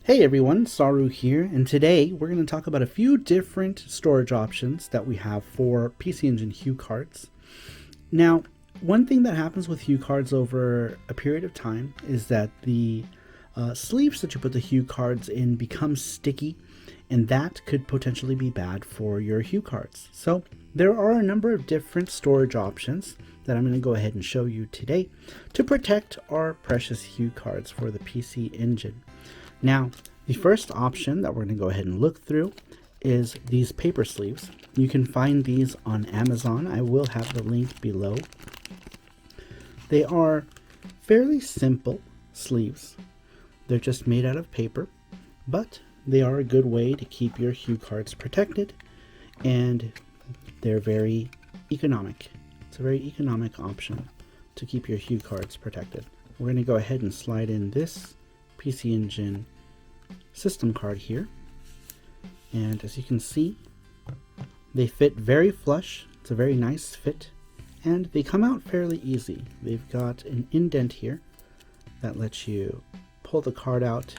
Hey everyone, Saru here, and today we're going to talk about a few different storage options that we have for PC Engine Hue cards. Now, one thing that happens with Hue cards over a period of time is that the sleeves that you put the Hue cards in become sticky, and that could potentially be bad for your Hue cards. So there are a number of different storage options that I'm going to go ahead and show you today to protect our precious Hue cards for the PC Engine. Now, the first option that we're going to go ahead and look through is these paper sleeves. You can find these on Amazon. I will have the link below. They are fairly simple sleeves. They're just made out of paper, but they are a good way to keep your Hue cards protected, and they're very economic. It's a very economic option to keep your Hue cards protected. We're going to go ahead and slide in this PC Engine system card here, and as you can see, they fit very flush. It's a very nice fit, and they come out fairly easy. They've got an indent here that lets you pull the card out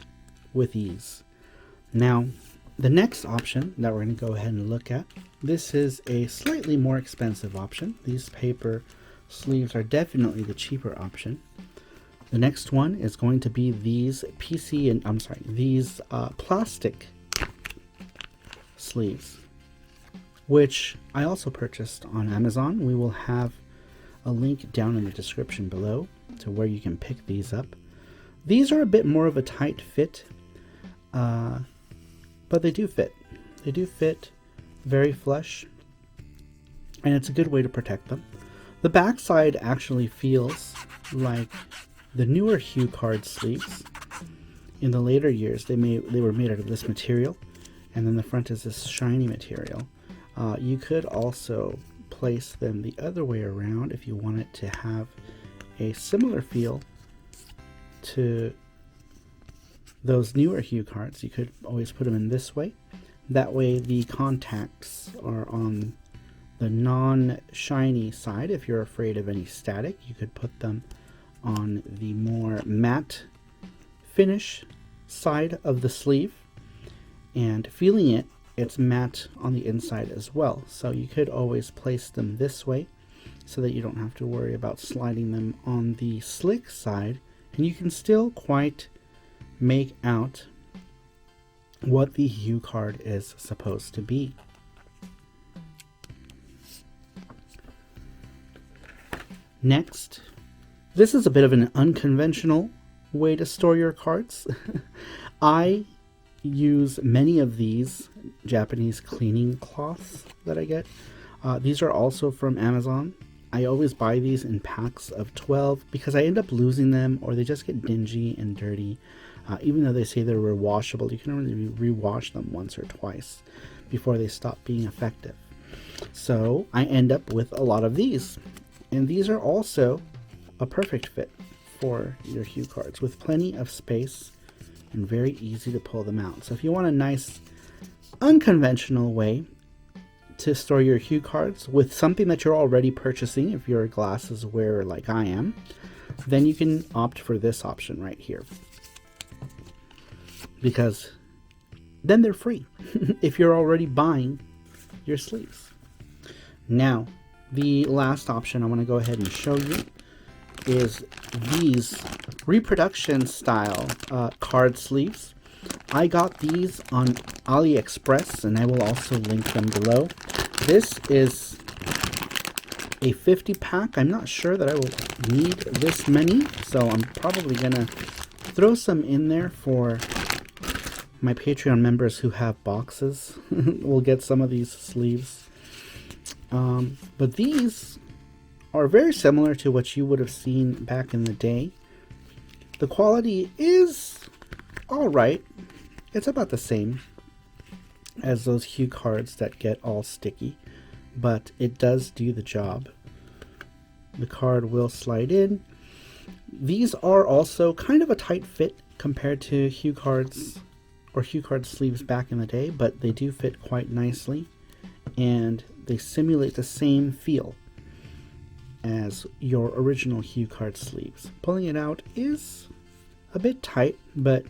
with ease. Now, the next option that we're going to go ahead and look at, this is a slightly more expensive option. These paper sleeves are definitely the cheaper option. The next one is going to be these plastic sleeves, which I also purchased on Amazon. We will have a link down in the description below to where you can pick these up. These are a bit more of a tight fit, but they do fit. They do fit very flush, and it's a good way to protect them. The back side actually feels like the newer Hue card sleeves. In the later years, they were made out of this material, and then the front is this shiny material. You could also place them the other way around if you want it to have a similar feel to those newer Hue cards. You could always put them in this way. That way the contacts are on the non-shiny side. If you're afraid of any static, you could put them on the more matte finish side of the sleeve, and feeling it, it's matte on the inside as well. So you could always place them this way so that you don't have to worry about sliding them on the slick side, and you can still quite make out what the Hue card is supposed to be. Next, this is a bit of an unconventional way to store your cards. I use many of these Japanese cleaning cloths that I get. These are also from Amazon. I always buy these in packs of 12 because I end up losing them, or they just get dingy and dirty. Even though they say they're rewashable, you can only rewash them once or twice before they stop being effective. So I end up with a lot of these. And these are also a perfect fit for your Hue cards, with plenty of space and very easy to pull them out. So if you want a nice unconventional way to store your Hue cards with something that you're already purchasing, if you're a glasses wearer like I am, then you can opt for this option right here, because then they're free if you're already buying your sleeves. Now, the last option I want to go ahead and show you is these reproduction style card sleeves. I got these on AliExpress, and I will also link them below. This is a 50 pack. I'm not sure that I will need this many, so I'm probably gonna throw some in there for my Patreon members who have boxes. We'll get some of these sleeves. But these are very similar to what you would have seen back in the day. The quality is alright. It's about the same as those Hue cards that get all sticky, but it does do the job. The card will slide in. These are also kind of a tight fit compared to Hue cards or Hue card sleeves back in the day, but they do fit quite nicely, and they simulate the same feel as your original Hue card sleeves. Pulling it out is a bit tight, but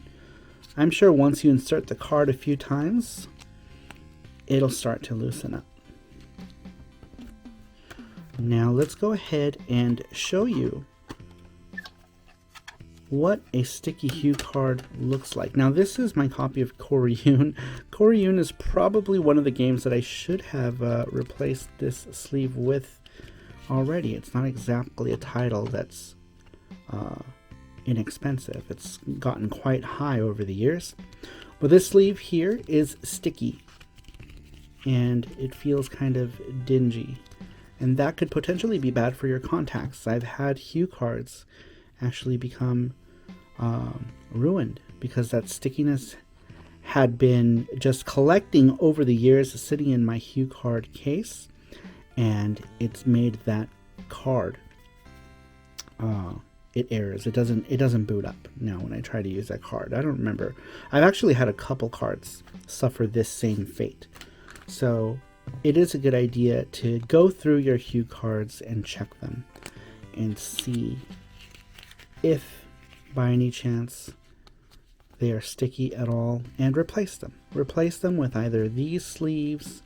I'm sure once you insert the card a few times, it'll start to loosen up. Now let's go ahead and show you what a sticky hue card looks like. Now this is my copy of Koryun. Koryun is probably one of the games that I should have replaced this sleeve with already. It's not exactly a title that's inexpensive. It's gotten quite high over the years. But this sleeve here is sticky and it feels kind of dingy. And that could potentially be bad for your contacts. I've had hue cards actually become ruined because that stickiness had been just collecting over the years, sitting in my hue card case, and it's made that card it errors. It doesn't boot up now when I try to use that card. I don't remember. I've actually had a couple cards suffer this same fate. So it is a good idea to go through your hue cards and check them and see if by any chance they are sticky at all, and replace them. Replace them with either these sleeves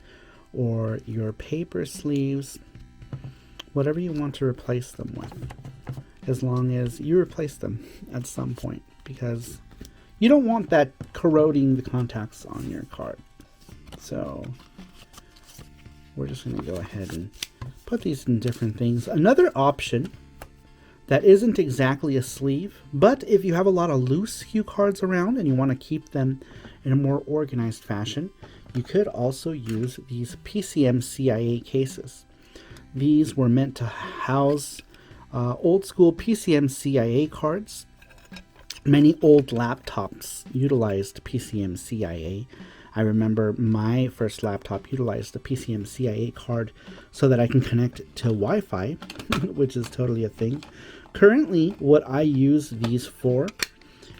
or your paper sleeves, whatever you want to replace them with, as long as you replace them at some point, because you don't want that corroding the contacts on your card. So we're just going to go ahead and put these in different things. Another option that isn't exactly a sleeve, but if you have a lot of loose hue cards around and you want to keep them in a more organized fashion, you could also use these PCMCIA cases. These were meant to house old school PCMCIA cards. Many old laptops utilized PCMCIA. I remember my first laptop utilized the PCMCIA card so that I can connect to Wi-Fi, which is totally a thing. Currently, what I use these for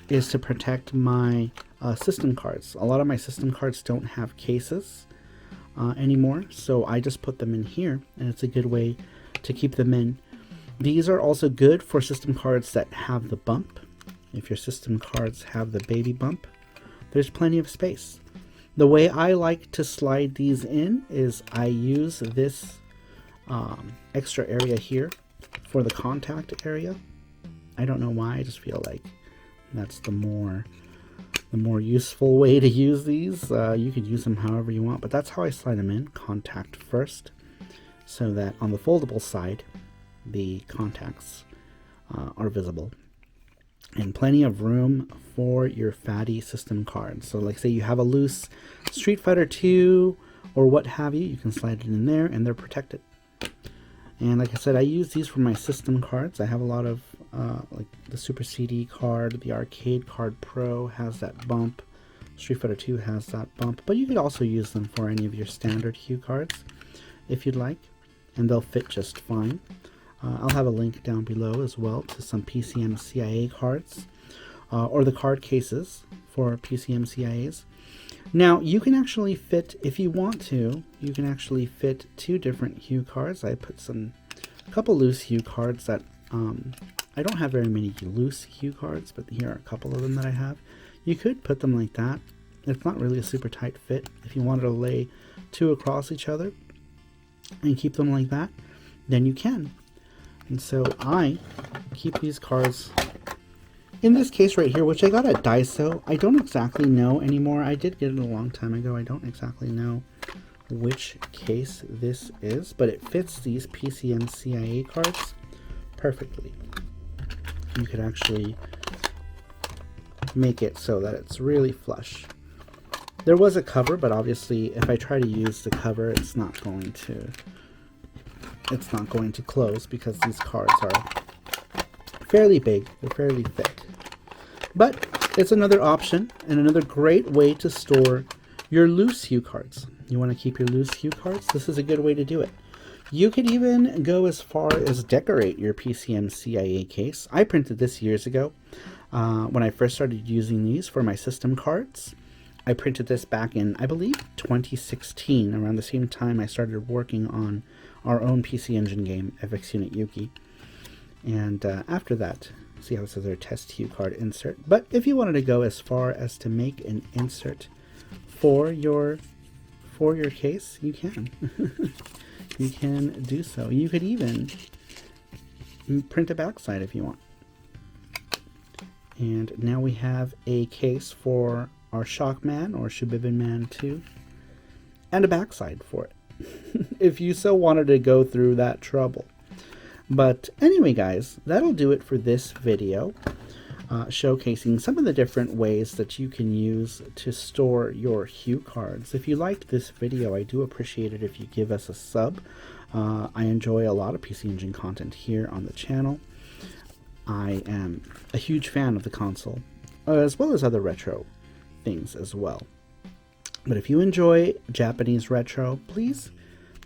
is to protect my system cards. A lot of my system cards don't have cases anymore, so I just put them in here, and it's a good way to keep them in. These are also good for system cards that have the bump. If your system cards have the baby bump, there's plenty of space. The way I like to slide these in is I use this extra area here for the contact area. I don't know why, I just feel like that's the more useful way to use these. You could use them however you want, but that's how I slide them in, contact first, so that on the foldable side the contacts are visible. And plenty of room for your fatty system cards. So like say you have a loose Street Fighter 2 or what have you, you can slide it in there and they're protected. And like I said, I use these for my system cards. I have a lot of like the Super CD card, the Arcade Card Pro has that bump. Street Fighter 2 has that bump, but you could also use them for any of your standard hue cards if you'd like, and they'll fit just fine. I'll have a link down below as well to some PCMCIA cards or the card cases for PCMCIAs. Now you can actually fit, if you want to, you can actually fit two different hue cards. I put a couple loose hue cards that I don't have very many loose hue cards, but here are a couple of them that I have. You could put them like that. It's not really a super tight fit. If you wanted to lay two across each other and keep them like that, then you can. And so I keep these cards in this case right here, which I got at Daiso. I don't exactly know anymore. I did get it a long time ago. I don't exactly know which case this is, but it fits these PCMCIA cards perfectly. You could actually make it so that it's really flush. There was a cover, but obviously if I try to use the cover, it's not going to close because these cards are fairly big, they're fairly thick. But it's another option and another great way to store your loose hue cards. You want to keep your loose hue cards? This is a good way to do it. You could even go as far as decorate your PCMCIA case. I printed this years ago when I first started using these for my system cards. I printed this back in, I believe, 2016, around the same time I started working on our own PC Engine game, FX Unit Yuki. And after that, See how it says there, test Hue card insert. But if you wanted to go as far as to make an insert for your case, you can. You can do so. You could even print a backside if you want. And now we have a case for our Shockman or Shubibin Man 2, and a backside for it, if you so wanted to go through that trouble. But anyway, guys, that'll do it for this video, showcasing some of the different ways that you can use to store your Hue cards. If you liked this video, I do appreciate it if you give us a sub. I enjoy a lot of PC Engine content here on the channel. I am a huge fan of the console, as well as other retro things as well. But if you enjoy Japanese retro, please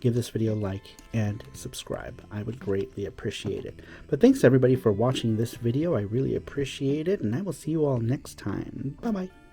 give this video a like and subscribe. I would greatly appreciate it. But thanks everybody for watching this video. I really appreciate it, and I will see you all next time. Bye bye.